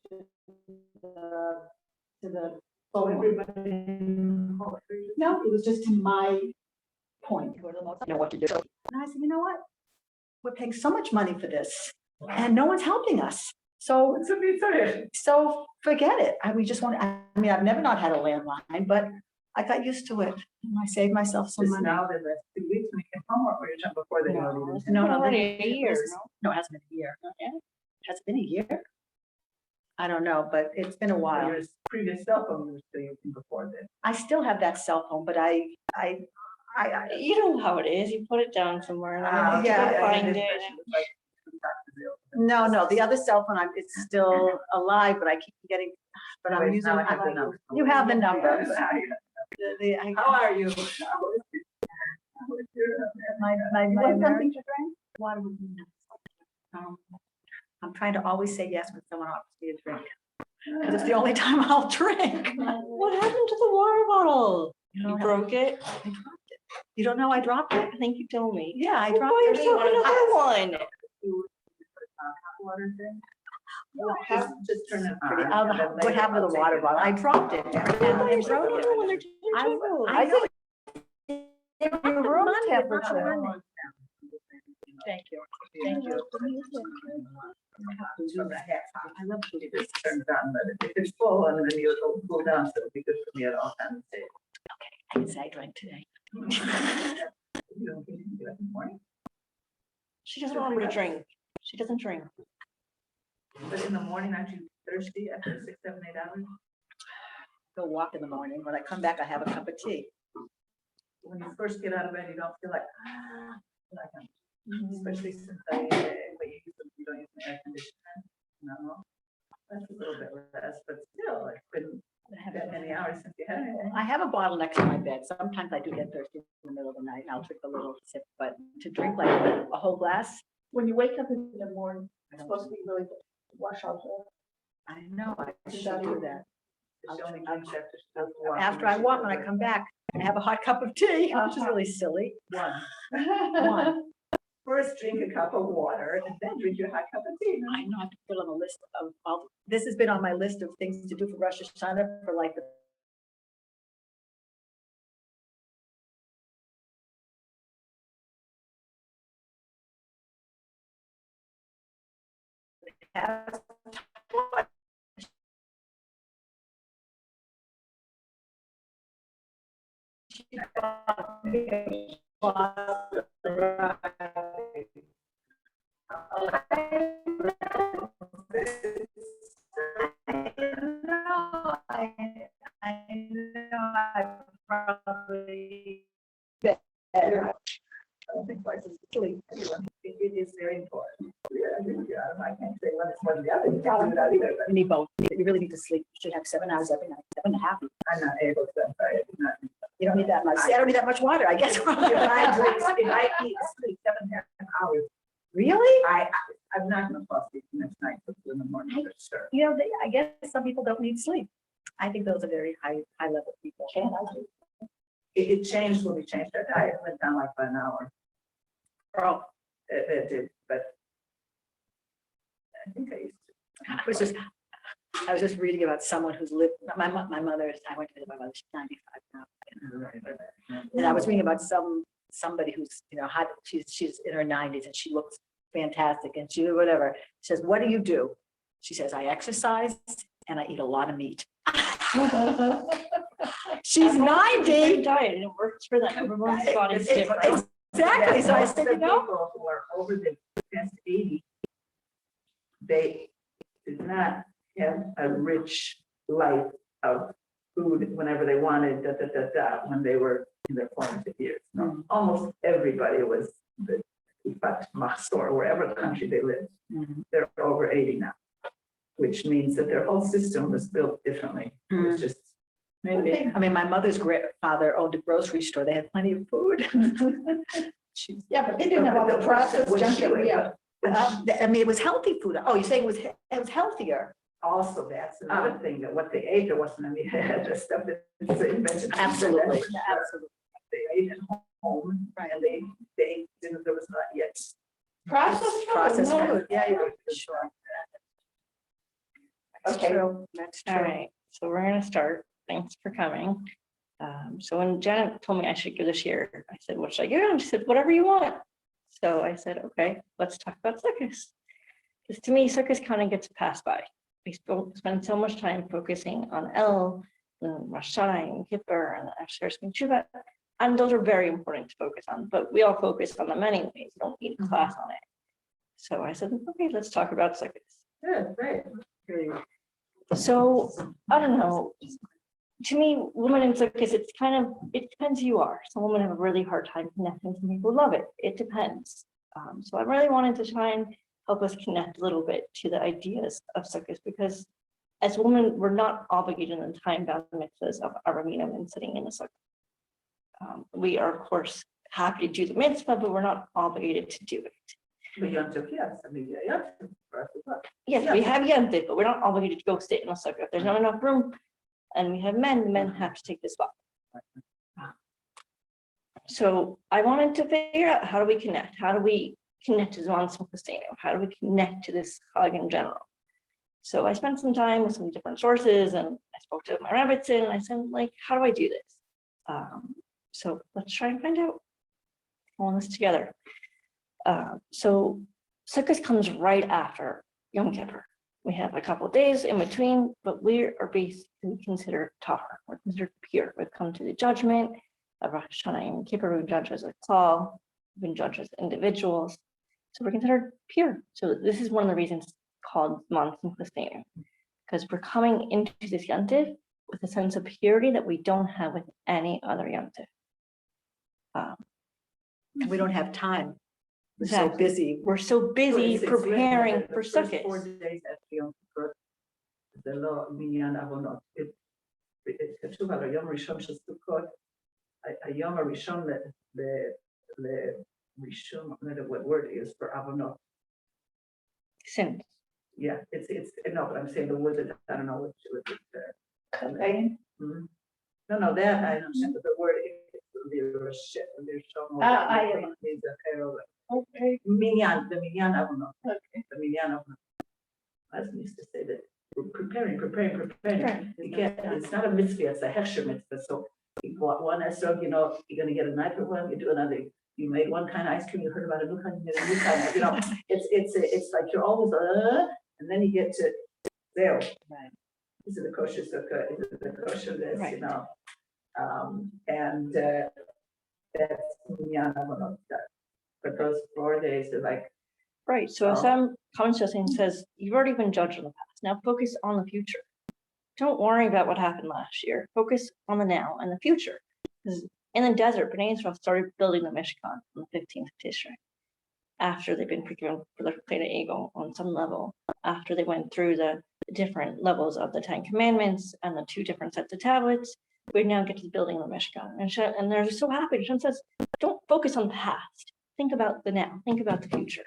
the So phone. everybody. No, it was just to my point. You know what to do. And I said, you know what? We're paying so much money for this and no one's helping us. So, so forget it. We just want, I mean, I've never not had a landline, but I got used to it. And I saved myself some Just money. now, the last 2 weeks when you came home, or were you talking before they No, know you? no, Already a year, No, it hasn't been a year. Has it been a year? I don't know, but it's been a while. Your previous cell phone you were still using before this. I still have that cell phone, but I You know how it is. You put it down somewhere and then you yeah, gotta find it. no, the other cell phone, it's still alive, but I keep getting, but I'm using, Now I have the number. you have the number. How are you? My want something to drink? Water would be nice. I'm trying to always say yes when someone offers me a drink. Because it's the only time I'll drink. What happened to the water bottle? You You broke it? You don't know I dropped it? I think you told me. Yeah, I Well, dropped buy it. yourself another one. Water thing? No, Just turn it Pretty- on. I'll- and then What later happened to I'll the take water it bottle? I out. dropped it. Buy yourself another one. They're changeable. I know. Your room temperature. Thank you. Thank you. I love food. It just turns on, but if it's full, and then you'll cool down, so it'll be good for me at all times. I didn't say I drank today. You don't get into it in the morning, She doesn't want me to drink. She doesn't drink. but in the morning, aren't you thirsty after 6, 7, 8 hours? Go walk in the morning. When I come back, I have a cup of tea. When you first get out of bed, you don't feel like, especially since but you don't use the air conditioner. No, that's a little bit less, but still, it's been that many hours since you had it. I have a bottle next to my bed. Sometimes I do get thirsty in the middle of the night and I'll drink a little sip, but to drink like a whole glass, When you wake up in the morning, it's supposed to be really good. Wash out the. I know, I should do that. She only drinks after After I walk, when I come back, I have a hot cup of tea, which is really silly. One. First, drink a cup of water and then drink your hot cup of tea. I know I have to put on a list of all, this has been on my list of things to do for Rosh Hashanah for like the past. I probably better. I don't think twice as sleep. It is very important. Yeah, I agree with you. I can't say one is more than the other. You can't do that either, but You need both. You really need to sleep. You should have 7 hours every night, 7.5. I'm not able to. I do not. You don't need that much. See, I don't need that much water, I guess. If I eat sleep 7.5 hours, Really? I'm not gonna fall asleep the next night, but in the morning for sure. You know, I guess some people don't need sleep. I think those are very high level people. It changed when we changed our diet. It went down like by an hour. Oh, It did, but I think I used to. I was just reading about someone who's lived, my mother, I went to visit my mother, she's 95 now. And I was reading about somebody who's, you know, she's in her 90s and she looks fantastic and she, whatever. She says, what do you do? She says, I exercise and I eat a lot of meat. She's 90. Diet and it works for them. Everyone's body's different. Exactly. So I said, The you know, people who are over the past 80, they did not have a rich life of food whenever they wanted, when they were in their formative years. No, almost everybody was the or wherever the country they lived. They're over 80 now, which means that their whole system was built differently. It was just maybe. I mean, my mother's grandfather owned a grocery store. They had plenty of food. Yeah, but they didn't have all the processed junk that we have. I mean, it was healthy food. Oh, you're saying it was healthier. also that's another thing, that what they ate, there wasn't any the stuff that's invented. Absolutely. They ate at home, right, and they didn't, there was not yet Processed Processed food, no. food. Yeah, sure. Okay. That's All right, so we're gonna start. Thanks for coming. So when Janet told me I should give this year, I said, what should I give him? She said, whatever you want. So I said, okay, let's talk about Sukkos. Because to me, Sukkos kind of gets passed by. We spend so much time focusing on El, and Rosh Hashanah, and Kippur, and Asher Shuvah, and those are very important to focus on, but we all focus on them anyways. We don't need a class on it. So I said, okay, let's talk about Sukkos. Good, great. So I don't know. To me, women in Sukkos, it's kind of, it depends who you are. Some women have a really hard time connecting. Some people love it. It depends. So I really wanted to try and help us connect a little bit to the ideas of Sukkos, because as women, we're not obligated in the time-bound mitzvahs of our minimum and sitting in the Sukkah. We are, of course, happy to do the mitzvah, but we're not obligated to do it. But Yom Tov, yes, I mean, yeah, for us as well. Yes, we have Yom Tov, but we're not obligated to go sit in a Sukkah. If there's not enough room, and we have men, the men have to take the spot. So I wanted to figure out, how do we connect? How do we connect to Zman Simchasenu? How do we connect to this Chag in general? So I spent some time with some different sources, and I spoke to my rabbits, and I said, like, how do I do this? So let's try and find out all this together. So Sukkot comes right after Yom Kippur. We have a couple of days in between, but we are basically considered tahor. We're considered pure. We've come to the judgment of Rosh Hashanah and Kippur. We've been judged as a klal. We've been judged as individuals. So we're considered pure. So this is one of the reasons called Zman Simchasenu, because we're coming into this Yom Tov with a sense of purity that we don't have with any other Yom Tov. We don't have time. We're so Exactly. busy. We're so busy It's preparing written that for the first 4 Sukkot. days after Yom Kippur, the law minyan avonot. It's כתוב על היום הראשון של סוכות, היום הראשון לרישום, I don't know what word it is for avonot. Sin. Yeah, it's no, but I'm saying the word that I don't know what it is. No, that I understand, but the word is Okay. minyan, the minyan avonot. The minyan avonot. I used to say that we're preparing. Right. You can't, it's not a mitzvah, it's a hechsher mitzvah. So you bought one esrog, you know, you're gonna get a knife one, you do another. You made one kind of ice cream, you heard about a new kind, you made a new kind, you know, it's like you're always, and then you get to there. Right. Is it the kosher sukkah? Is it the kosher this, Right. you know? And that's minyan avonot. But those 4 days are like, Right. So So- some comes to us and says, you've already been judged in the past. Now focus on the future. Don't worry about what happened last year. Focus on the now and the future. Because in the desert, Bnei Israel started building the Mishkan on the 15th of Tishrei, after they've been forgiven for the Plate of Ego on some level, after they went through the different levels of the 10 Commandments and the 2 different sets of tablets. We now get to building the Mishkan. And they're so happy. Hashem says, don't focus on the past. Think about the now. Think about the future.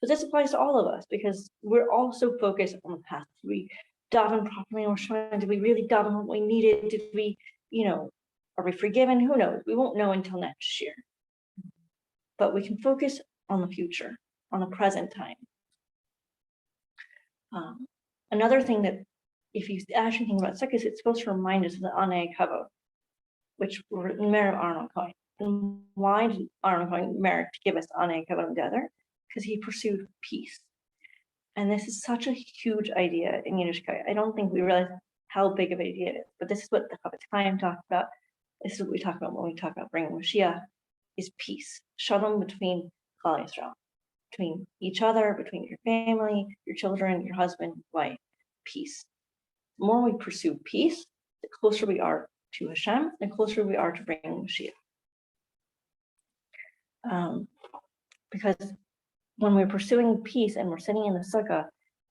But this applies to all of us, because we're all so focused on the past. Did we daven properly or did we really daven what we needed? Did we, are we forgiven? Who knows? We won't know until next year. But we can focus on the future, on the present time. Another thing that, if you actually think about Sukkot, it's supposed to remind us of the Anei Kavod, which were merit of Aaron Cohen. And why did Aaron Cohen merit to give us Anei Kavod together? Because he pursued peace. And this is such a huge idea in Yiddishkeit. I don't think we realize how big of an idea it is, but this is what the Chavetz Chaim talked about. This is what we talk about when we talk about bringing Mashiach, is peace. Shalom between Klal Yisrael, between each other, between your family, your children, your husband, wife, peace. The more we pursue peace, the closer we are to Hashem, the closer we are to bringing Mashiach. Because when we're pursuing peace and we're sitting in the sukkah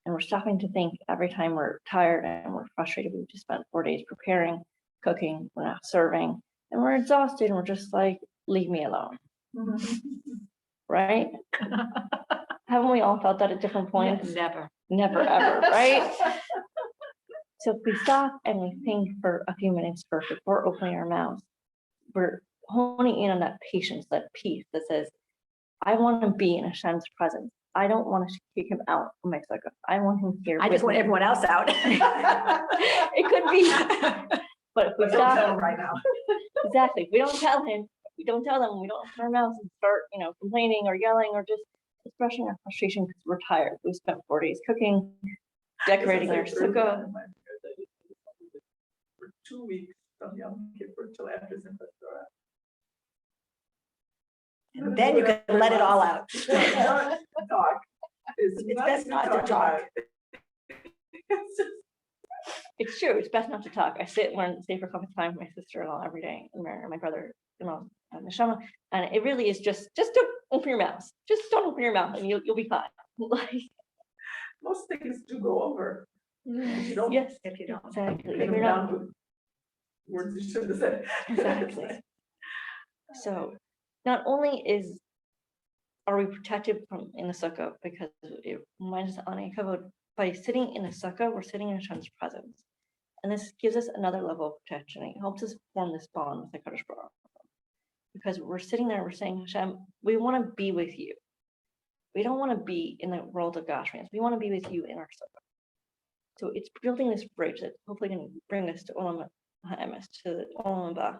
and we're stopping to think every time we're tired and we're frustrated, we've just spent 4 days preparing, cooking, we're not serving, and we're exhausted and we're just like, leave me alone, right? Haven't we all felt that at different points? Never. Never, ever, right? So if we stop and we think for a few minutes first before opening our mouths, we're honing in on that patience, that peace that says, I want to be in Hashem's presence I don't want to kick him out of my sukkah. I want him here. I just with want me. everyone else out. It could be, but if we But don't tell stop, them right now. exactly, if we don't tell him, we don't tell them, we don't open our mouths and start, complaining or yelling or just expressing our frustration because we're tired. We spent 4 days cooking, decorating our sukkah. For 2 weeks from Yom Kippur till after Simchat Torah. And then you can let it all out. Don't talk. It's best not to talk. It's true, it's best not to talk. I sit and learn Sefer Chavetz Chaim with my sister-in-law every day, and my brother-in-law, Neshama, and it really is just don't open your mouth. Just don't open your mouth and you'll be fine. Like, Most things do go over. If you don't yes, If you don't. exactly. take If them you're not, down with words you shouldn't have said. exactly. So not only are we protected from in the sukkah because it reminds us of Ani Kavod, by sitting in the sukkah, we're sitting in Hashem's presence. And this gives us another level of protection. It helps us form this bond with the Kadosh Baruch Hu. Because we're sitting there, we're saying, Hashem, we want to be with you. We don't want to be in the world of Gashmias. We want to be with you in our sukkah. So it's building this bridge that hopefully can bring us to Olam HaEmes, to the Olam Haba.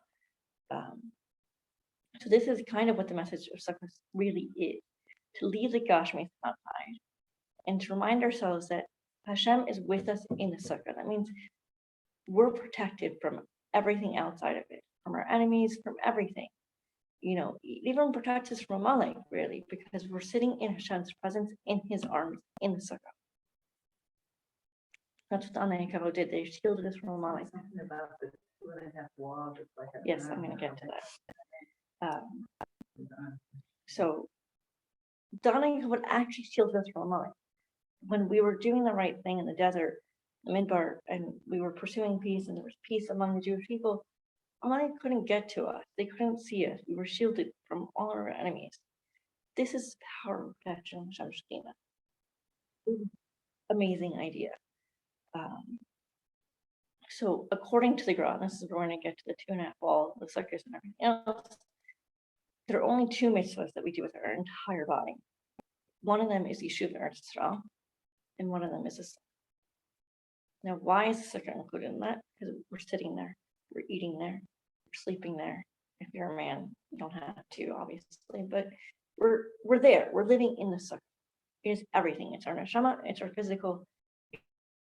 So this is kind of what the message of Sukkot really is, to leave the Gashmias outside and to remind ourselves that Hashem is with us in the Sukkah. That means we're protected from everything outside of it, from our enemies, from everything. It even protects us from Amalek, really, because we're sitting in Hashem's presence, in his arms, in the Sukkah. That's what the Anei Kavod did. They shielded us from Amalek. Something about the 2.5 wall, just like. Yes, I'm going to get to that. So the Anei Kavod actually shielded us from Amalek. When we were doing the right thing in the desert, the Midbar, and we were pursuing peace, and there was peace among the Jewish people, Amalek couldn't get to us. They couldn't see us. We were shielded from all our enemies. This is power of protection, Hashem Shekhinah. Amazing idea. So according to the Gra, this is where we're going to get to the 2.5 wall, the sukkahs and everything else. There are only 2 mitzvahs that we do with our entire body. One of them is Yishuv Eretz Yisrael, and one of them is a sukkah. Now, why is the sukkah included in that? Because we're sitting there, we're eating there, we're sleeping there. If you're a man, you don't have to, obviously, but we're there. We're living in the sukkah. It is everything. It's our neshama. It's our physical.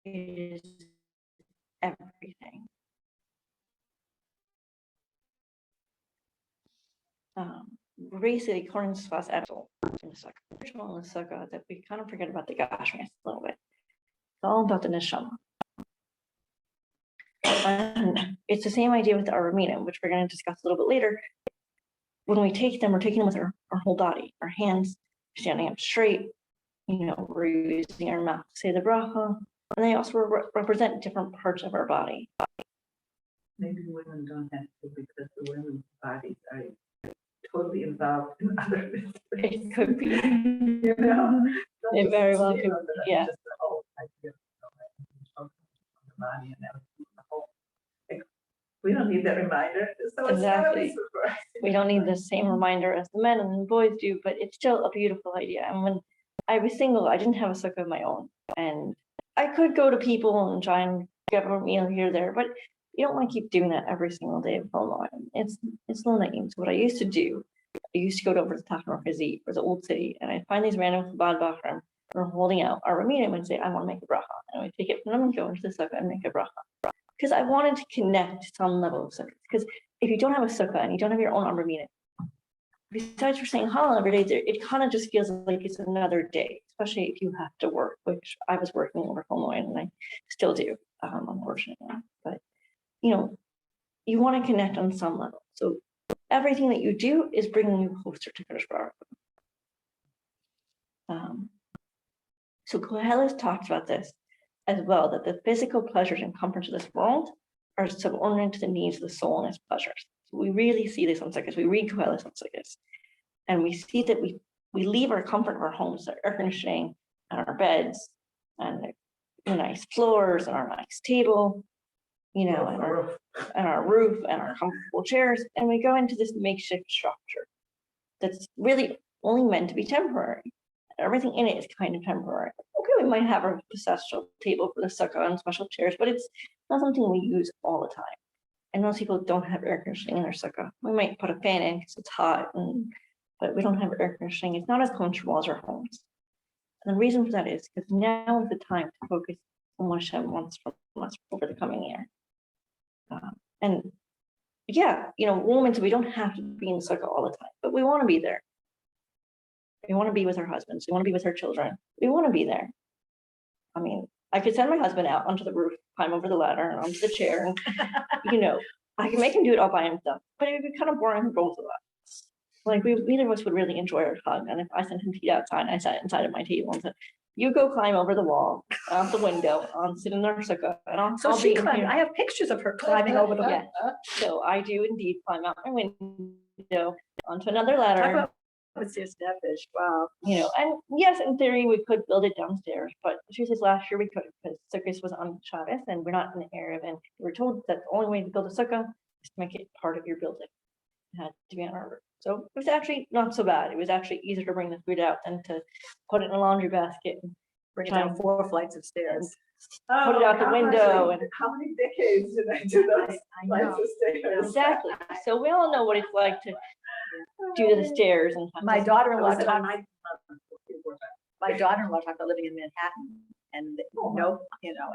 It is everything. Basically, according to Sfas Edsel, in the sukkah, that we kind of forget about the Gashmias a little bit. It's all about the neshama. And it's the same idea with our Ramina, which we're going to discuss a little bit later. When we take them, we're taking them with our whole body, our hands, standing up straight. We're using our mouth to say the bracha, and they also represent different parts of our body. Maybe women don't have to because the women's bodies are totally involved in other business. It could be. It very well could be, yeah. Just the whole idea of the body and everything. The whole, we don't need that reminder. So it's not Exactly. always for us. We don't need the same reminder as the men and the boys do, but it's still a beautiful idea. And when I was single, I didn't have a sukkah of my own, and I could go to people and try and get a meal here or there, but you don't want to keep doing that every single day of Ramadan. It's no name. So what I used to do, I used to go over to Tachon Markazi, or the old city, and I'd find these random Chabad Bachram who are holding out our Raminim and say, I want to make a bracha. And I would take it from them and go into the sukkah and make a bracha. Because I wanted to connect to some level of sukkah. Because if you don't have a sukkah and you don't have your own Raminim, besides for saying halal every day, it kind of just feels like it's another day, especially if you have to work, which I was working over Illinois and I still do, unfortunately. But you want to connect on some level. So everything that you do is bringing you closer to Kadosh Baruch Hu. So Koheles talks about this as well, that the physical pleasures and comforts of this world are subordinate to the needs of the soul and its pleasures. So we really see this on Sukkos. We read Koheles on Sukkos, and we see that we leave our comfort of our homes, our air conditioning, and our beds, and the nice floors, and our nice table, and our roof, and our comfortable chairs, and we go into this makeshift structure that's really only meant to be temporary. everything in it is kind of temporary. Okay, we might have a special table for the sukkah and special chairs, but it's not something we use all the time. And most people don't have air conditioning in their sukkah. We might put a fan in because it's hot, but we don't have air conditioning. It's not as comfortable as our homes. And the reason for that is because now is the time to focus on what Hashem wants from us over the coming year. And yeah, women, so we don't have to be in the sukkah all the time, but we want to be there. We want to be with our husbands. We want to be with our children. We want to be there. I mean, I could send my husband out onto the roof, climb over the ladder and onto the chair. And, I can make him do it all by himself, but it would be kind of boring for both of us. Like neither of us would really enjoy our hug. And if I sent him to eat outside, I sat inside of my table and said, you go climb over the wall, out the window, I'll sit in our sukkah. And I'll she be in climbed. here. I have pictures of her climbing over the. Yeah. So I do indeed climb out my window onto another Talk ladder. about what's your snapfish? Wow. And yes, in theory, we could build it downstairs, but the truth is last year we couldn't because Sukkos was on Shabbos and we're not in the area. And we were told that the only way to build a sukkah is to make it part of your building. It had to be on our roof. So it was actually not so bad. It was actually easier to bring the food out than to put it in a laundry basket and Bring it down 4 flights of stairs. put it out the window. And How many decades did I do those I flights know. of stairs? exactly. So we all know what it's like to do the stairs and My I daughter-in-law was talked, on my. my daughter-in-law talked about living in Manhattan and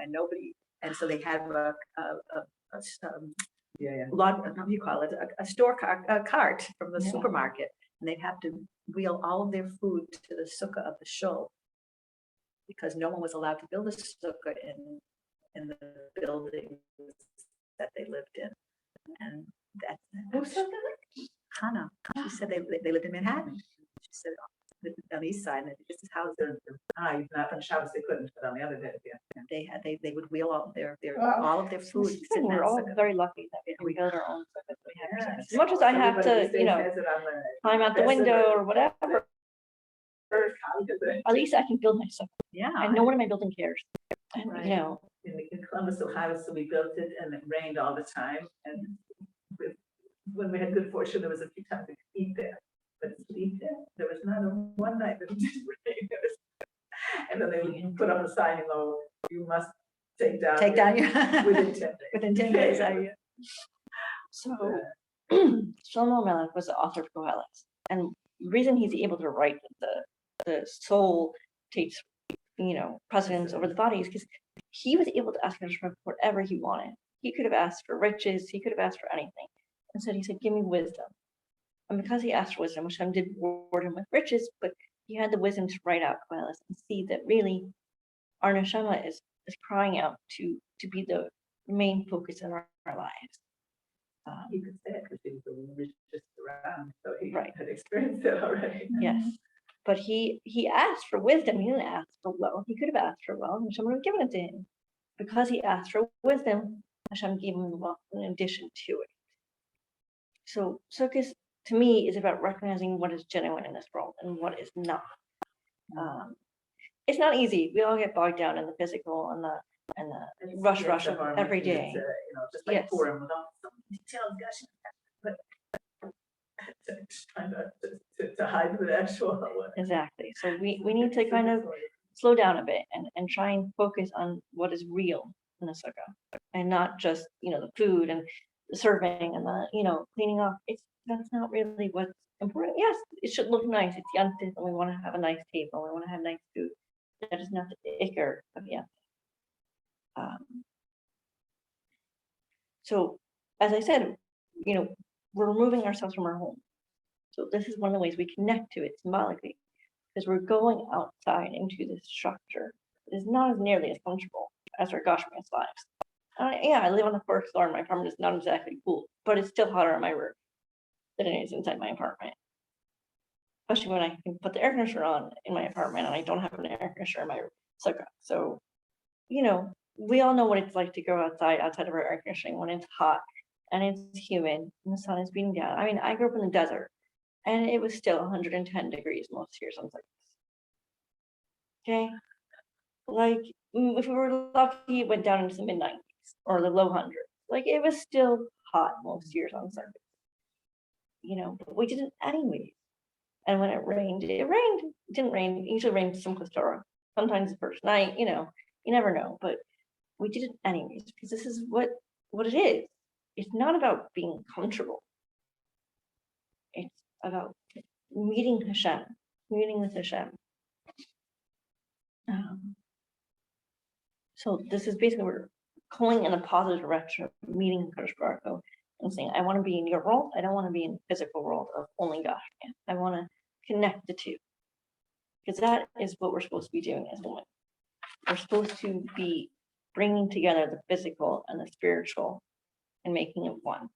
and nobody, and so they have a Yeah. lot, what do you call it, a store cart, a cart from the Yeah. supermarket, and they have to wheel all of their food to the sukkah of the shul because no one was allowed to build a sukkah in the building that they lived in, and that's Who said that? Hannah. She said they lived in Manhattan. She said on the east side, and this is how Not on Shabbos, they couldn't, but on the other days, yeah. they would wheel all their Wow. all of their food. sit in we're that all sukkah. very lucky that we can build our own sukkahs. We have Yeah. as much as I have Everybody to, these days has it on the- climb out the That's window the- or whatever, at least I can build my sukkah. Yeah. And no one in my building cares. And, Right. In Columbus, Ohio, so we built it and it rained all the time. And when we had good fortune, there was a few times we could eat there. But sleep there was not one night that it didn't rain. And then they would put up a sign, you must take down. Take down your Within 10 days. within 10 days. So Shlomo Melech was the author of Kohelet. And the reason he's able to write the soul takes, precedence over the body is because he was able to ask Hashem for whatever he wanted. He could have asked for riches. He could have asked for anything. Instead, he said, give me wisdom. And because he asked for wisdom, Hashem did reward him with riches, but he had the wisdom to write out Kohelet and see that really our neshama is crying out to be the main focus in our lives. He could say it because he was the richest around, so he Right. had experienced it already. Yes, but he asked for wisdom. He didn't ask for wealth. He could have asked for wealth, and Hashem would have given it to him. Because he asked for wisdom, Hashem gave him the wealth in addition to it. So Sukkot, to me, is about recognizing what is genuine in this world and what is not. It's not easy. We all get bogged down in the physical and the rush It's of hard every because day. it's, just like Yes. Purim with all some details gushing, but trying to hide the actual. Exactly. So we need to kind of slow down a bit and try and focus on what is real in the sukkah and not just, the food and the serving and the, cleaning up. That's not really what's important. Yes, it should look nice. It's yantif and we want to have a nice table. We want to have nice food. That is not the ikar of yantif. So as I said, we're removing ourselves from our home. So this is one of the ways we connect to it symbolically, because we're going outside into this structure. It is not as nearly as comfortable as our Gashmias lives. I live on the first floor and my apartment is not exactly cool, but it's still hotter on my roof than it is inside my apartment. Especially when I can put the air conditioner on in my apartment and I don't have an air conditioner in my sukkah. So, we all know what it's like to go outside of our air conditioning when it's hot and it's humid and the sun is beating down. I mean, I grew up in the desert and it was still 110 degrees most years on Sukkot. Okay, like if we were lucky, it went down into the mid-90s or the low hundreds. Like it was still hot most years on Sukkot. But we did it anyways. And when it rained, it rained. It didn't rain. It usually rains Sukkos Torah. Sometimes the first night, you never know. But we did it anyways because this is what it is. It's not about being comfortable. It's about meeting Hashem, meeting with Hashem. So this is basically we're going in a positive direction, of meeting Kadosh Baruch Hu and saying, I want to be in your world. I don't want to be in the physical world of only God. I want to connect the two. Because that is what we're supposed to be doing as women. We're supposed to be bringing together the physical and the spiritual and making it one.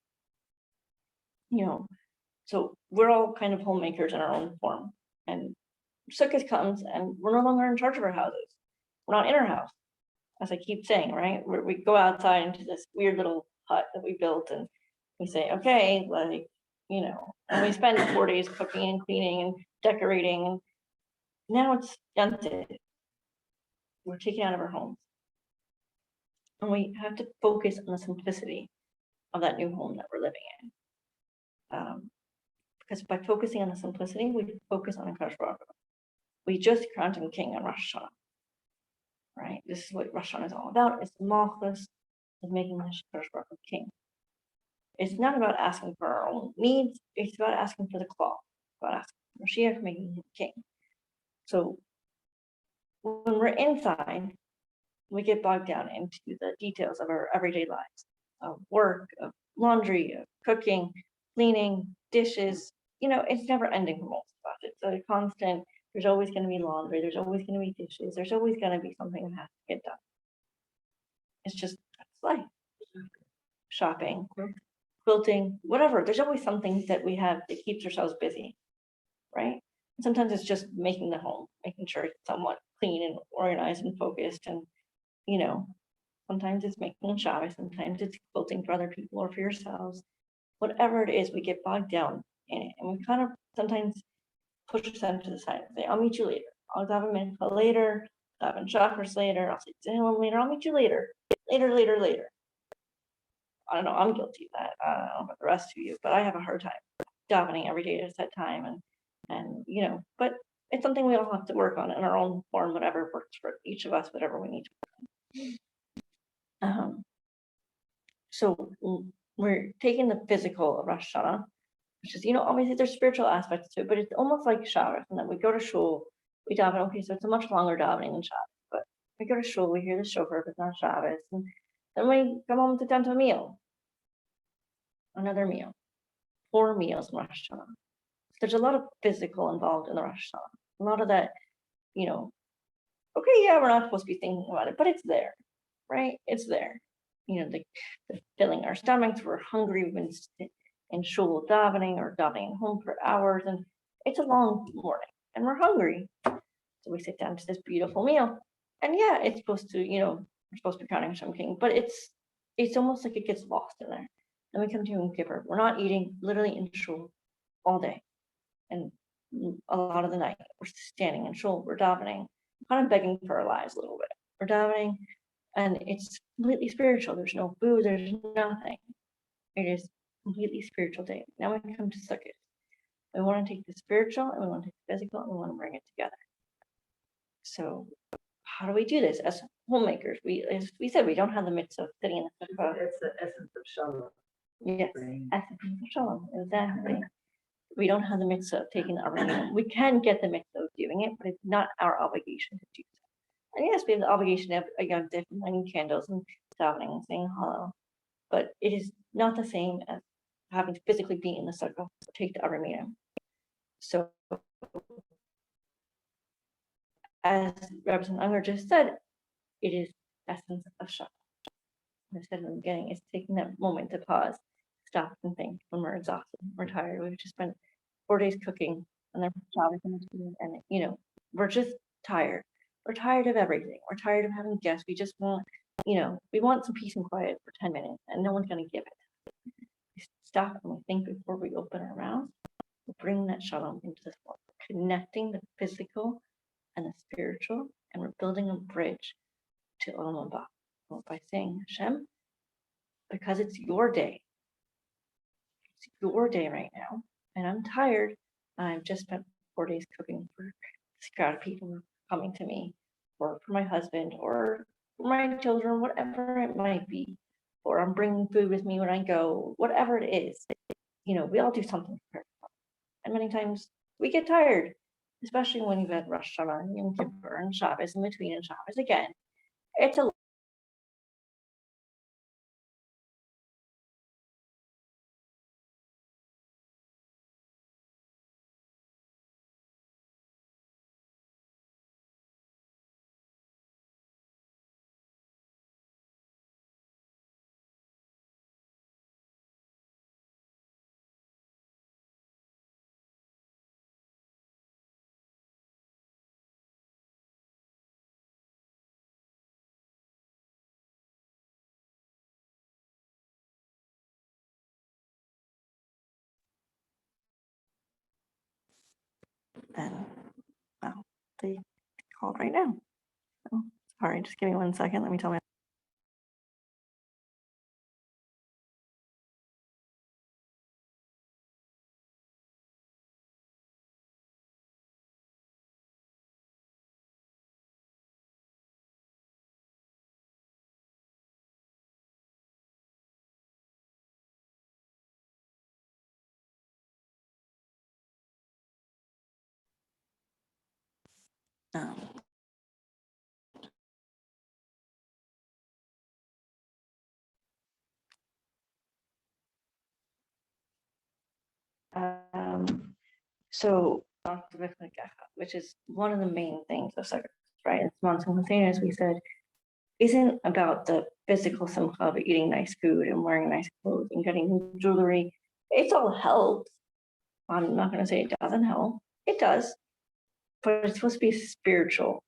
So we're all kind of homemakers in our own form. And Sukkot comes and we're no longer in charge of our houses. We're not in our house, as I keep saying, right? We go outside into this weird little hut that we built and we say, okay, and we spend 4 days cooking and cleaning and decorating. And now it's empty. We're taken out of our homes. And we have to focus on the simplicity of that new home that we're living in. Because by focusing on the simplicity, we focus on Kadosh Baruch Hu. We just crowned him king on Rosh Hashanah. Right? This is what Rosh Hashanah is all about. It's the Malchus of making the Kadosh Baruch Hu king. It's not about asking for our own needs. It's about asking for the claw. It's about asking for Mashiach, making him king. So when we're inside, we get bogged down into the details of our everyday lives, of work, of laundry, of cooking, cleaning, dishes. It's never ending for most of us. It's a constant. There's always going to be laundry. There's always going to be dishes. There's always going to be something that has to get done. It's just that's life. Shopping, quilting, whatever. There's always something that we have that keeps ourselves busy, right? And sometimes it's just making the home, making sure it's somewhat clean and organized and focused. And sometimes it's making Shabbos. Sometimes it's quilting for other people or for yourselves. Whatever it is, we get bogged down in it, and we kind of sometimes push ourselves to the side and say, I'll meet you later. I'll have a mincha later, I'll have a chakras later, I'll say Tehillim later, I'll meet you later. Later. I don't know, I'm guilty of that. I don't know about the rest of you, but I have a hard time davening every day at a set time and but it's something we all have to work on in our own form, whatever works for each of us, whatever we need to work on. So we're taking the physical of Rosh Hashanah, which is, obviously there's spiritual aspects to it, but it's almost like Shabbos, and then we go to shul, we daven, okay, so it's a much longer davening than Shabbos, but we go to shul, we hear the shofar, but it's not Shabbos, and then we come home to down to a meal, another meal, 4 meals in Rosh Hashanah. So there's a lot of physical involved in the Rosh Hashanah, a lot of that, okay, yeah, we're not supposed to be thinking about it, but it's there, right? It's there. The filling our stomachs, we're hungry, we've been in shul davening or davening home for hours, and it's a long morning, and we're hungry. So we sit down to this beautiful meal. And yeah, it's supposed to, we're supposed to be counting Hashem King, but it's almost like it gets lost in there. Then we come to Yom Kippur. We're not eating, literally in shul all day. And a lot of the night, we're standing in shul, we're davening, kind of begging for our lives a little bit. We're davening, and it's completely spiritual. There's no food, there's nothing. It is completely spiritual day. Now we come to Sukkot. We want to take the spiritual and we want to take the physical and we want to bring it together. So how do we do this as homemakers? As we said, we don't have the mitzvah of sitting in the sukkah. That's the essence of Shalom. Yes, essence of Shalom, exactly. We don't have the mitzvah of taking the obligation. We can get the mitzvah of doing it, but it's not our obligation to do so. And yes, we have the obligation to have a yom tov, lighting candles and davening and saying hello, but it is not the same as having to physically be in the sukkah, take the Avramina. So, as Representative Unger just said, it is essence of Shabbat. I said in the beginning, it's taking that moment to pause, stop and think when we're exhausted, we're tired. We've just spent 4 days cooking and then Shabbos and we're just tired. We're tired of everything. We're tired of having guests. We just want, we want some peace and quiet for 10 minutes and no one's going to give it. We stop and we think before we open our mouths. We bring that shalom into this world, connecting the physical and the spiritual, and we're building a bridge to Olam Haba. Well, by saying, Hashem, because it's your day. It's your day right now, and I'm tired. I've just spent 4 days cooking for this crowd of people coming to me, or for my husband, or for my children, whatever it might be, or I'm bringing food with me when I go, whatever it is, we all do something. And many times we get tired, especially when you've had Rosh Hashanah and Yom Kippur and Shabbos in between and Shabbos again. It's a and well, they called right now. Oh, sorry, just give me 1 second. Let me tell my. So, which is one of the main things of Sukkot, right? It's Monsoon as we said, isn't about the physical simcha of eating nice food and wearing nice clothes and getting new jewelry. It's all helps. I'm not going to say it doesn't help. It does, but it's supposed to be a spiritual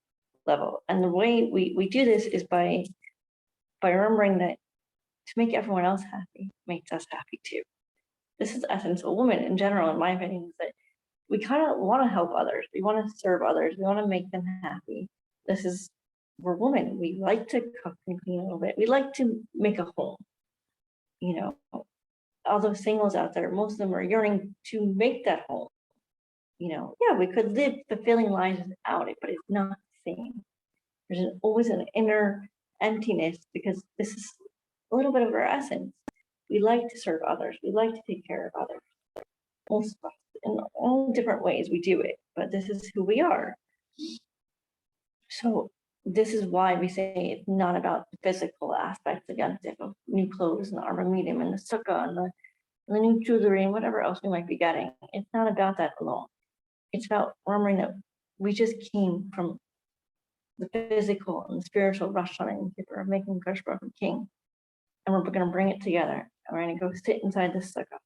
level. And the way we do this is by remembering that to make everyone else happy makes us happy too. This is the essence of women in general, in my opinion, is that we kind of want to help others. We want to serve others. We want to make them happy. We're women. We like to cook and clean a little bit. We like to make a home. All those singles out there, most of them are yearning to make that home. Yeah, we could live fulfilling lives without it, but it's not the same. There's always an inner emptiness because this is a little bit of our essence. We like to serve others. We like to take care of others. Most of us, in all different ways we do it, but this is who we are. So this is why we say it's not about the physical aspects, again, of new clothes and the armor medium and the sukkah and the new jewelry and whatever else we might be getting. It's not about that alone. It's about remembering that we just came from the physical and the spiritual Rosh Hashanah and Kippur of making Kodesh Baruch Hu king. And we're going to bring it together. And we're going to go sit inside this sukkah.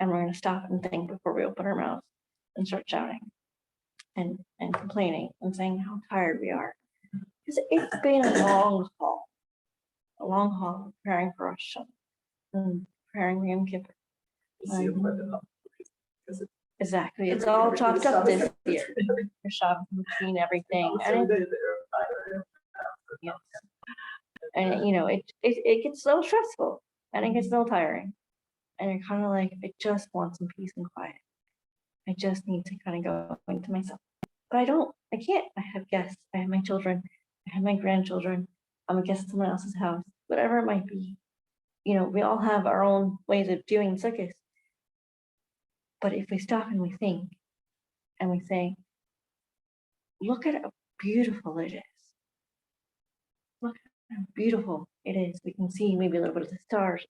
And we're going to stop and think before we open our mouths and start shouting and complaining and saying how tired we are. Because it's been a long haul preparing for Rosh Hashanah and preparing for Yom Kippur. Exactly. It's all chopped up this year. Your Shabbos routine, everything. And it gets a little stressful and it gets a little tiring. And you're kind of like, I just want some peace and quiet. I just need to kind of go into myself. But I can't. I have guests. I have my children. I have my grandchildren. I'm a guest at someone else's house, whatever it might be. We all have our own ways of doing Sukkot. But if we stop and we think and we say, look at how beautiful it is. Look at how beautiful it is. We can see maybe a little bit of the stars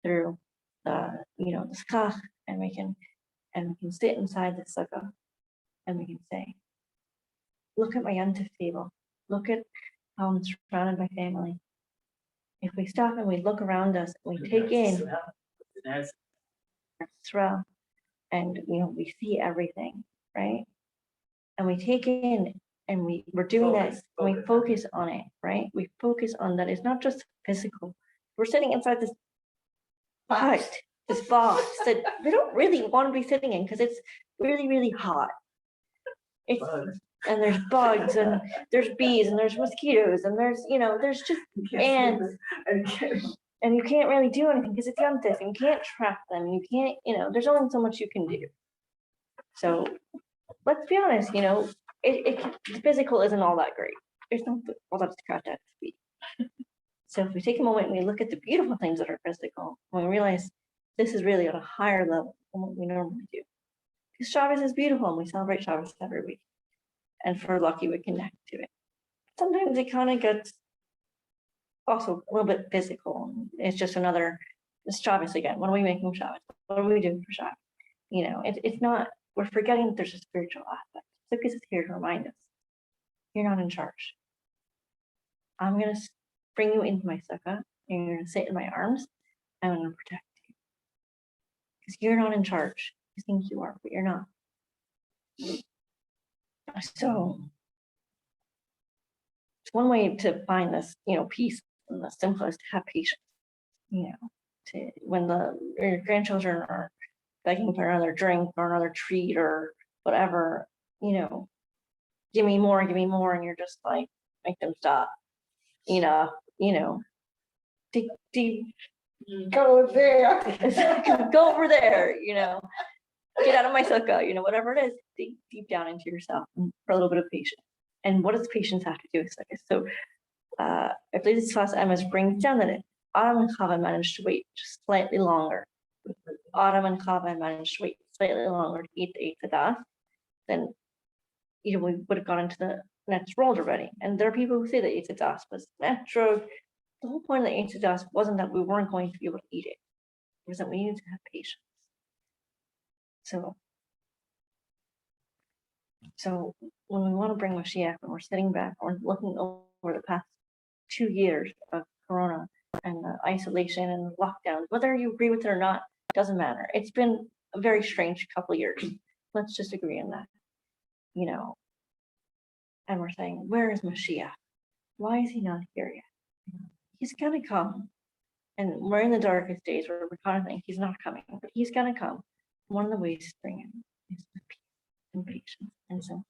through the skach, and we can sit inside the sukkah and we can say, look at my yontif table. Look at how I'm surrounded by family. If we stop and we look around us, and we take in Israel, and we see everything, right? And we take in and we're doing that and we focus on it, right? We focus on that. It's not just physical. We're sitting inside this box that we don't really want to be sitting in because it's really, really hot. And there's bugs and there's bees and there's mosquitoes and there's just ants. And you can't really do anything because it's yontif and you can't trap them. You can't, there's only so much you can do. So let's be honest, the physical isn't all that great. It's not all that's cracked out to be. So if we take a moment and we look at the beautiful things that are physical, when we realize this is really at a higher level than what we normally do. Because Shabbos is beautiful and we celebrate Shabbos every week. And if we're lucky, we connect to it. Sometimes it kind of gets also a little bit physical. It's just it's Shabbos again. What are we making Shabbos? What are we doing for Shabbos? It's not, we're forgetting that there's a spiritual aspect. Sukkos is here to remind us, you're not in charge. I'm going to bring you into my sukkah, and you're going to sit in my arms, and I'm going to protect you. Because you're not in charge. You think you are, but you're not. So it's one way to find this, peace and the simplest to have patience. When your grandchildren are begging for another drink or another treat or whatever, give me more, and you're just like, make them stop. Go there. Go over there, get out of my sukkah, whatever it is, dig deep down into yourself for a little bit of patience. And what does patience have to do with sukkah? So I believe this class Emma's brings down that Adam and Chava managed to wait just slightly longer. Adam and Chava managed to wait slightly longer to eat the Eitz Hadas, then we would have gone into the next world already. And there are people who say that Eitz Hadas was natural. The whole point of the Eitz Hadas wasn't that we weren't going to be able to eat it. It was that we needed to have patience. So when we want to bring Mashiach, when we're sitting back, we're looking over the past 2 years of Corona and the isolation and the lockdowns, whether you agree with it or not, doesn't matter. It's been a very strange couple of years. Let's just agree on that. And we're saying, where is Mashiach? Why is he not here yet? He's gonna come. And we're in the darkest days where we kind of think he's not coming, but he's gonna come. One of the ways to bring him is with peace and patience. And so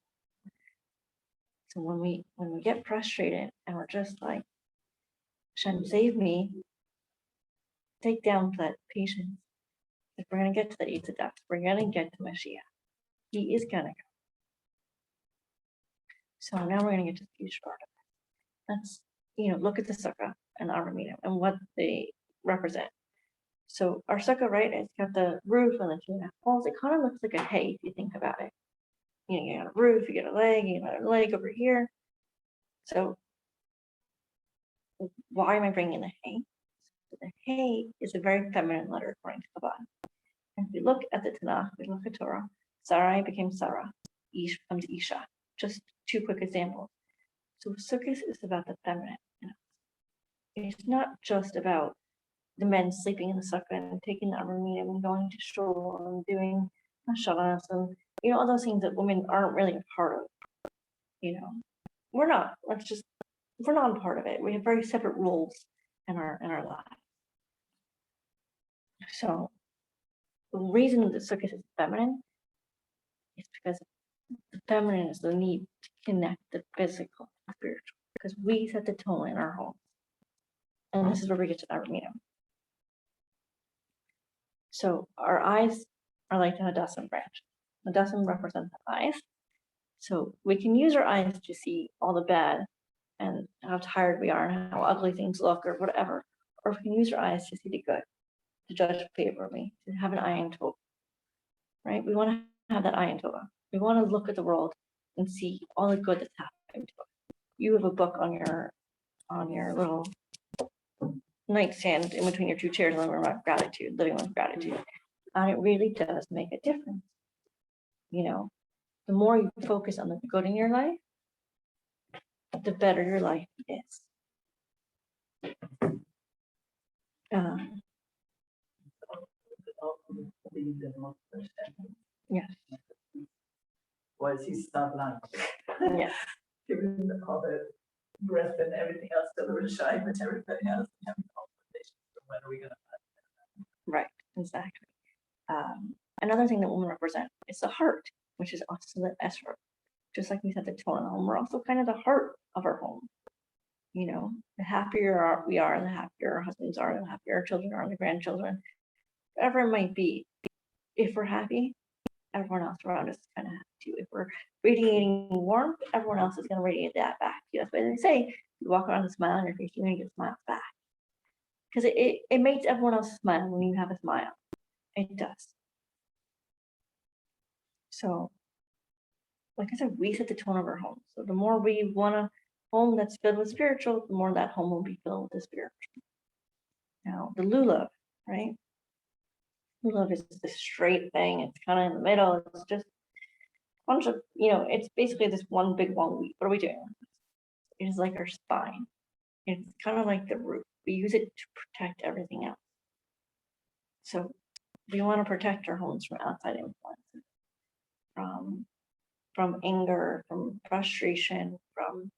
when we get frustrated and we're just like, Shem, save me, take down that patience. If we're gonna get to the Eitz Hadas, we're gonna get to Mashiach. He is gonna come. So now we're gonna get to the future part of it. Let's look at the sukkah and the Armina and what they represent. So our sukkah, right, it's got the roof and the 2.5 walls. It kind of looks like a hay if you think about it. You got a roof, you get a leg, you got a leg over here. So why am I bringing the hay? So the hay is a very feminine letter according to Kabbalah. And if we look at the Tanakh, we look at Torah, Sarai became Sarah, Ish becomes Isha. Just 2 quick examples. So Sukkos is about the feminine. It's not just about the men sleeping in the sukkah and taking the Armina and going to shul and doing Hashanas and all those things that women aren't really a part of. We're not. We're not a part of it. We have very separate roles in our lives. So the reason that Sukkot is feminine is because the feminine is the need to connect the physical and spiritual, because we set the tone in our home. And this is where we get to Armina. So our eyes are like the Hadassim branch. Hadassim represent the eyes. So we can use our eyes to see all the bad and how tired we are and how ugly things look or whatever. Or we can use our eyes to see the good, to judge favorably, to have an eye in Tova. Right? We want to have that eye in Tova. We want to look at the world and see all the good that's happening to us. You have a book on your little nightstand in between your 2 chairs in the room of gratitude, living with gratitude. And it really does make a difference. The more you focus on the good in your life, the better your life is. Yes. Was he stopped lying? Yes. Given all the breath and everything else that we're shy, but everybody has to have conversations. So when are we gonna? Right, exactly. Another thing that women represent is the heart, which is also the Esrog. Just like we said, the Torah home, we're also kind of the heart of our home. The happier we are, the happier our husbands are, the happier our children are, the grandchildren, whatever it might be. If we're happy, everyone else around us kind of have to. If we're radiating warmth, everyone else is going to radiate that back. That's why they say you walk around with a smile on your face, you're going to get smiles back. Because it makes everyone else smile when you have a smile. It does. So, like I said, we set the tone of our home. So the more we want a home that's filled with spiritual, the more that home will be filled with the spiritual. Now, the lulav, right? Lulav is this straight thing. It's kind of in the middle. It's just a bunch of, it's basically this one big long week. What are we doing? It is like our spine. It's kind of like the roof. We use it to protect everything else. So we want to protect our homes from outside influences, from anger, from frustration, from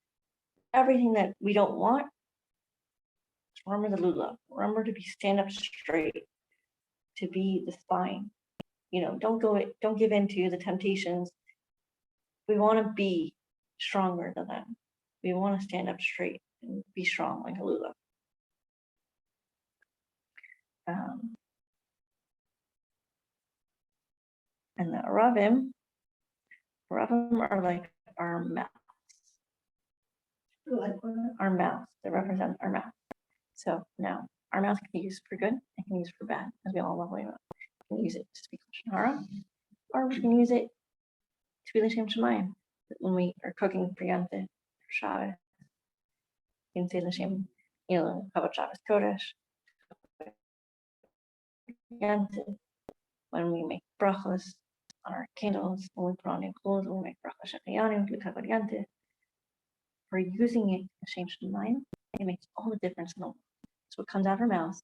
everything that we don't want. Remember the lulav. Remember to stand up straight, to be the spine. Don't give in to the temptations. We want to be stronger than them. We want to stand up straight and be strong like a lulav. And the Aravim are like our mouths. Our mouths, they represent our mouth. So now our mouth can be used for good, it can be used for bad, as we all love about. We can use it to speak Shonara, or we can use it to be l'shem Shemayim. When we are cooking for Yom Tov, for Shabbos, you can say l'shem, Kavod Shabbos Kodesh. Yom Tov, when we make brachos on our candles, when we put on new clothes, when we make brachos shechayanim, Kavod Yom Tov. We're using it l'shem Shemayim. It makes all the difference in the world. So what comes out of our mouths,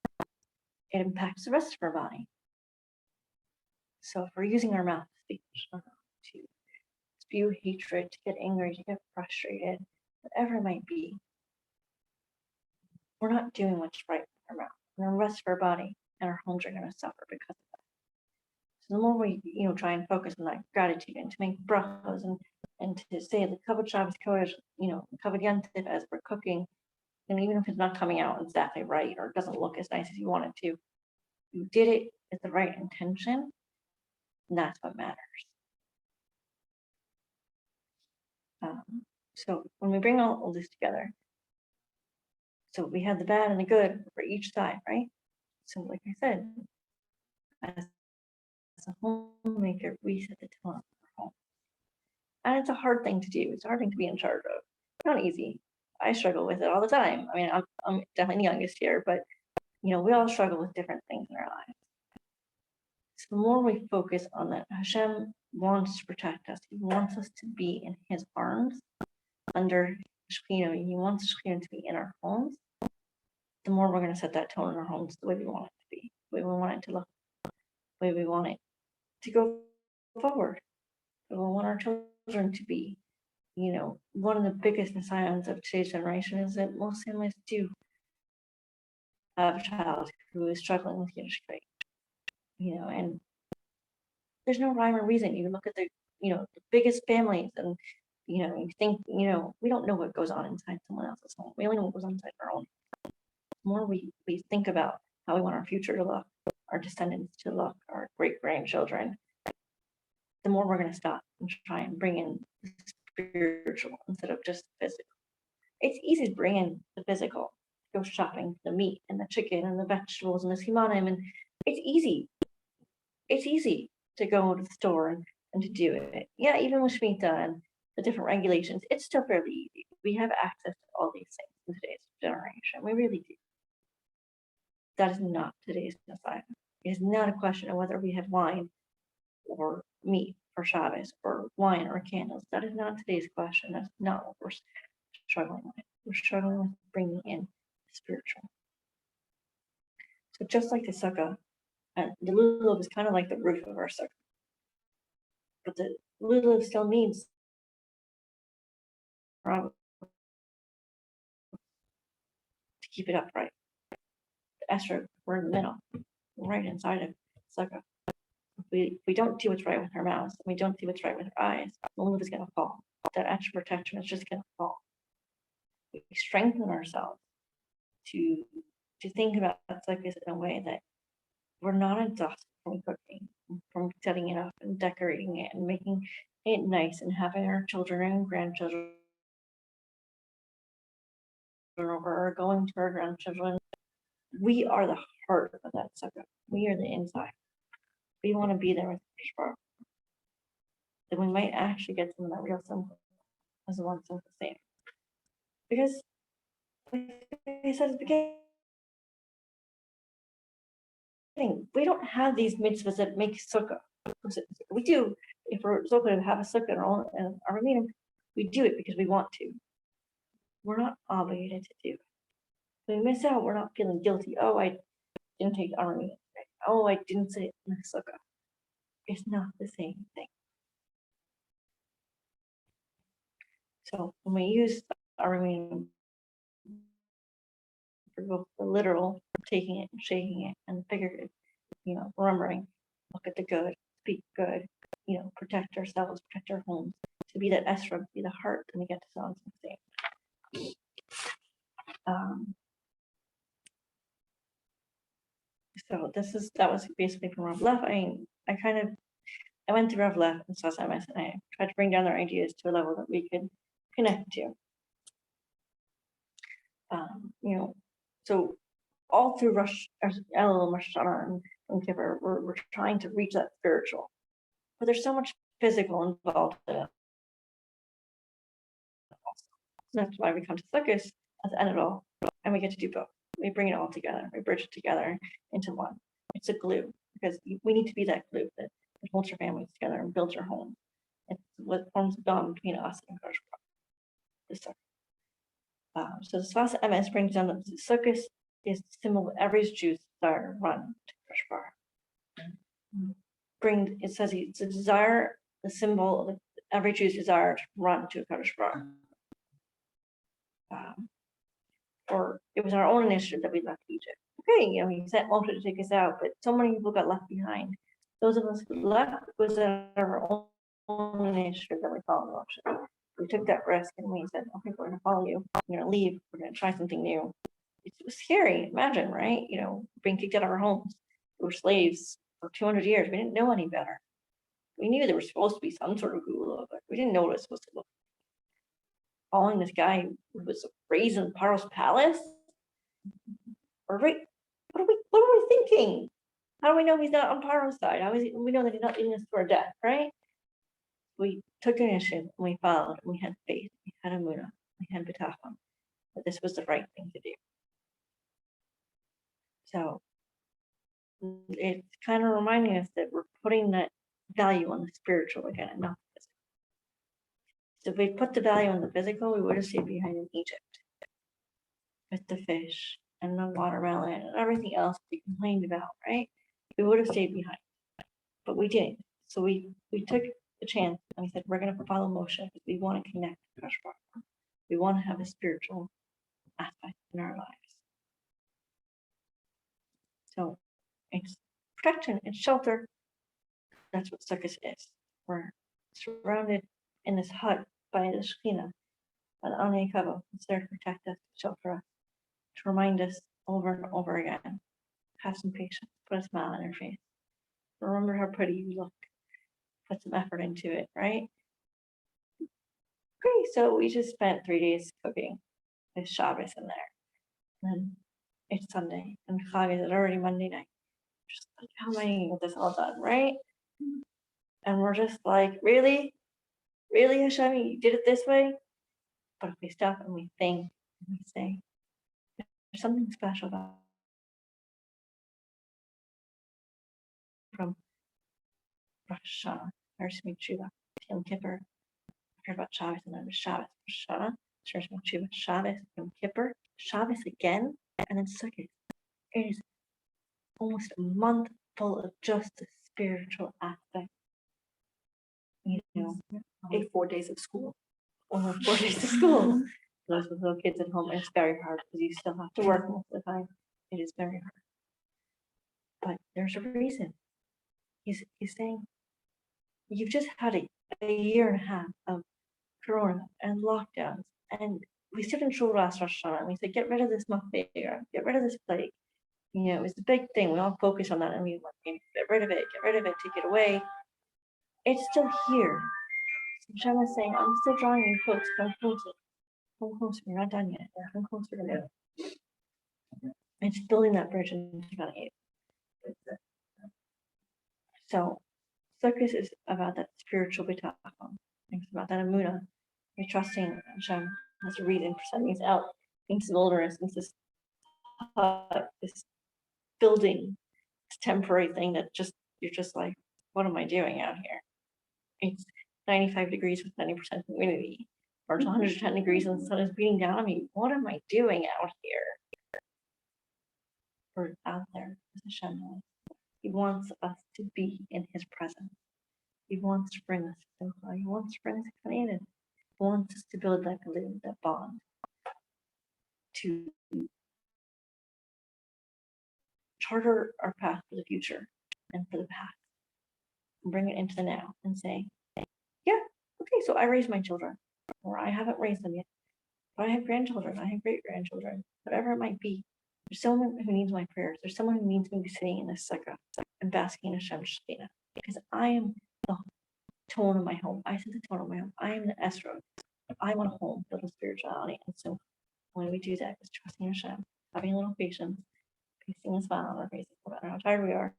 it impacts the rest of our body. So if we're using our mouth to spew hatred, to get angry, to get frustrated, whatever it might be, we're not doing what's right with our mouth. And the rest of our body and our homes are going to suffer because of that. So the more we, try and focus on that gratitude and to make brachos and to say the Kavod Shabbos Kodesh, Kavod Yom Tov as we're cooking, and even if it's not coming out exactly right or it doesn't look as nice as you want it to, you did it with the right intention, and that's what matters. So when we bring all this together, so we have the bad and the good for each side, right? So like I said, as a homemaker, we set the tone of our home. And it's a hard thing to do. It's a hard thing to be in charge of. It's not easy. I struggle with it all the time. I mean, I'm definitely the youngest here, but we all struggle with different things in our lives. So the more we focus on that, Hashem wants to protect us. He wants us to be in His arms, under Shekhinah. He wants Shekhinah to be in our homes. The more we're going to set that tone in our homes the way we want it to be, the way we want it to look, the way we want it to go forward. We want our children to be. One of the biggest signs of today's generation is that most families do have a child who is struggling with Yiddishkeit. And there's no rhyme or reason. You look at the biggest families and, you think, we don't know what goes on inside someone else's home. We only know what goes on inside our own. The more we think about how we want our future to look, our descendants to look, our great-grandchildren, the more we're going to stop and try and bring in the spiritual instead of just the physical. It's easy to bring in the physical, go shopping, the meat and the chicken and the vegetables and the simanim, and it's easy. It's easy to go to the store and to do it. Yeah, even with Shemitah and the different regulations, it's still fairly easy. We have access to all these things in today's generation. We really do. That is not today's Messiah. It is not a question of whether we have wine or meat for Shabbos or wine or candles. That is not today's question. That's not what we're struggling with. We're struggling with bringing in the spiritual. So just like the sukkah, the lulav is kind of like the roof of our sukkah. But the lulav still needs to keep it upright. The esrog, we're in the middle, right inside of sukkah. If we don't do what's right with our mouths, and we don't do what's right with our eyes, the lulav is going to fall. That extra protection is just going to fall. We strengthen ourselves to think about sukkahs in a way that we're not exhausted from cooking, from setting it up and decorating it and making it nice and having our children and grandchildren over or going to our grandchildren. We are the heart of that sukkah. We are the inside. We want to be there with Kashbar. Then we might actually get some of that real simple as one simple thing. Because like I said at the beginning, we don't have these mitzvahs that make sukkah. We do, if we're sukkah to have a sukkah in our meeting, we do it because we want to. We're not obligated to do it. If we miss out, we're not feeling guilty. Oh, I didn't take our meeting. Oh, I didn't say it in the sukkah. It's not the same thing. So when we use our meaning for both the literal, taking it and shaking it, and the figurative, remembering, look at the good, speak good, protect ourselves, protect our homes, to be that esra, be the heart, and we get to sound something. So that was basically from Rav Leff. I went to Rav Leff and Sukkos, and I tried to bring down their ideas to a level that we could connect to. So all through Rosh Hashanah and Yom Kippur, we're trying to reach that spiritual, but there's so much physical involved in it. So that's why we come to Sukkos at the end of it all, and we get to do both. We bring it all together, we bridge it together into one. It's a glue, because we need to be that glue that holds our families together and builds our home. It's what forms the bond between us and Kodesh Baruch Hu. So the Sfas Emes brings down that the Sukkos is the symbol of every Jew's desire to run to Kodesh Baruch Hu. It says it's a desire, the symbol of every Jew's desire to run to Kodesh Baruch Hu. Or it was our own initiative that we left Egypt. Okay, he sent Moshe to take us out, but so many people got left behind. Those of us who left was our own initiative that we followed Moshe. We took that risk and we said, okay, we're going to follow you. We're going to leave. We're going to try something new. It was scary. Imagine, right? Being kicked out of our homes. We were slaves for 200 years. We didn't know any better. We knew there was supposed to be some sort of gula, but we didn't know what it was supposed to look like. Following this guy who was raised in Paro's palace? What are we thinking? How do we know he's not on Paro's side? How is we know that he's not leading us to our death, right? We took initiative and we followed. We had faith. We had emunah. We had bitachon. That this was the right thing to do. So it's kind of reminding us that we're putting that value on the spiritual again and not the physical. So if we put the value on the physical, we would have stayed behind in Egypt with the fish and the watermelon and everything else we complained about, right? We would have stayed behind, but we didn't. So we took the chance and we said, we're going to follow Moshe because we want to connect to Kodesh Baruch Hu. We want to have a spiritual aspect in our lives. So it's protection, it's shelter. That's what Sukkos is. We're surrounded in this hut by the Shekhinah, an Anei Kavod. It's there to protect us, to shelter us, to remind us over and over again. Have some patience, put a smile on your face. Remember how pretty you look. Put some effort into it, right? Great, so we just spent 3 days cooking. There's Shabbos in there. And it's Sunday, and Chag is already Monday night. Just like, how am I going to get this all done, right? And we're just like, really? Really, Hashem, you did it this way? But if we stop and we think, and we say, there's something special about from Rosh Hashanah, Rosh Hashanah, Yom Kippur. I heard about Shabbos and then Shabbos, Rosh Hashanah, Rosh Hashanah, Shabbos, Yom Kippur, Shabbos again, and then Sukkot. It is almost a month full of just the spiritual aspect. Only 4 days of school. Only 4 days of school. Those with little kids at home, it's very hard because you still have to work most of the time. It is very hard. But there's a reason. He's saying, you've just had a year and a half of corona and lockdowns, and we stood in shul last Rosh Hashanah and we said, get rid of this mafia, get rid of this plague. You know, it was the big thing. We all focus on that and we want to get rid of it, take it away. It's still here. So Hashem is saying, I'm still drawing you folks, come closer. Come closer, you're not done yet. Come closer to me. It's building that bridge into God. So Sukkos is about that spiritual bitachon. It's about that amuna. You're trusting Hashem has a reason for sending these out into the wilderness, into this building, this temporary thing that you're just like, what am I doing out here? It's 95 degrees with 90% humidity, or it's 110 degrees and the sun is beating down on me. What am I doing out here? We're out there with Hashem. He wants us to be in his presence. He wants to bring us to Simcha. He wants to bring us to Canaan. He wants us to build that glue, that bond, to charter our path for the future and for the past, and bring it into the now and say, yeah, okay, so I raised my children, or I haven't raised them yet, but I have grandchildren, I have great grandchildren, whatever it might be. There's someone who needs my prayers. There's someone who needs me to be sitting in this sukkah and basking in Hashem's Shekhinah, because I am the tone of my home. I set the tone of my home. I am the esrog. I want a home filled with spirituality. And so when we do that, is trusting Hashem, having a little patience, pasting a smile on our faces, no matter how tired we are,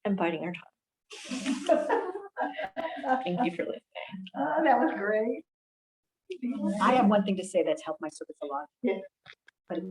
and biting our tongue. Thank you for listening. That was great. I have one thing to say that's helped my service a lot. Yeah. But